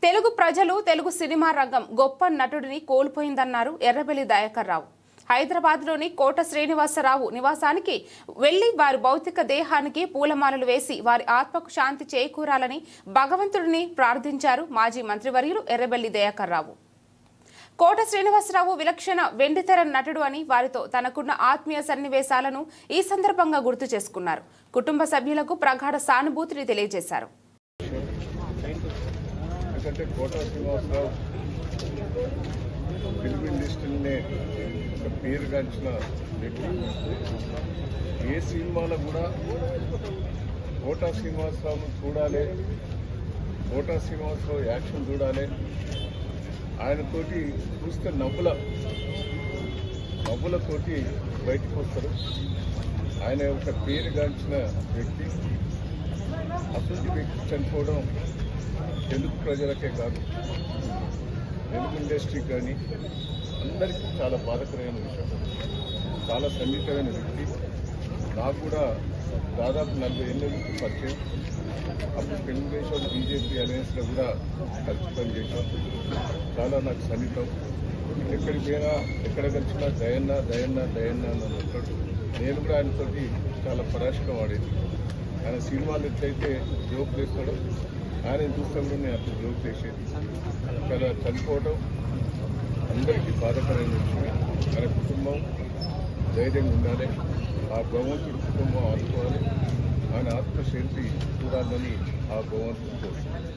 తెలుగు ప్రజలు తెలుగు సినిమా రంగం గొప్ప నటుడిని కోల్పోయిందన్నారు ఎర్రబెల్లి దయాకర్ రావు. హైదరాబాద్లోని కోట శ్రీనివాసరావు నివాసానికి వెళ్లి వారి భౌతిక దేహానికి పూలమాలలు వేసి వారి ఆత్మకు శాంతి చేకూరాలని భగవంతుడిని ప్రార్థించారు మాజీ మంత్రివర్యులు ఎర్రబెల్లి దయాకర్ రావు. కోట శ్రీనివాసరావు విలక్షణ వెండితెర నటుడు అని వారితో తనకున్న ఆత్మీయ సన్నివేశాలను ఈ సందర్భంగా గుర్తు చేసుకున్నారు. కుటుంబ సభ్యులకు ప్రగాఢ సానుభూతిని తెలియజేశారు. కోట శ్రీనివాసరావు ఫిల్మ్ ఇండస్ట్రీనే ఒక పేరుగాంచిన వ్యక్తి. ఏ సినిమాలో కూడా కోట శ్రీనివాసరావును చూడాలి, కోట శ్రీనివాసరావు యాక్షన్ చూడాలి, ఆయనతోటి చూస్తే నవ్వులతోటి బయటకు వస్తారు. ఆయన ఒక పేరుగాంచిన వ్యక్తి. అటువంటి వ్యక్తి చనిపోవడం తెలుగు ప్రజలకే కాదు, తెలుగు ఇండస్ట్రీ కానీ అందరికీ చాలా బాధకరమైన విషయం. చాలా సన్నిహితమైన వ్యక్తి. నాకు కూడా దాదాపు 40 ఏళ్ళ నుంచి పరిచయం. అప్పుడు తెలుగుదేశం బీజేపీ అలయన్స్లో కూడా కలిసి పనిచేశాం. చాలా నాకు సన్నిహితం. ఎక్కడికి పోయినా ఎక్కడ కలిసినా దయన్న దయన్న దయన్న అని ఉంటాడు. నేను కూడా ఆయనతోటి చాలా పరాశకం వాడేది. ఆయన సినిమాలు ఎట్లయితే జోక్ చేస్తాడో ఆయన చూస్తాం కూడా నేను అప్పుడు జోక్ చేసేది. చాలా చనిపోవడం అందరికీ బాధాకరమైన విషయమే. ఆయన కుటుంబం ధైర్యంగా ఉండాలి, ఆ భగవంతుడి కుటుంబం ఆదుకోవాలి, ఆయన ఆత్మశాంతి చూడాలని ఆ భగవంతుడు కోరుతున్నాను.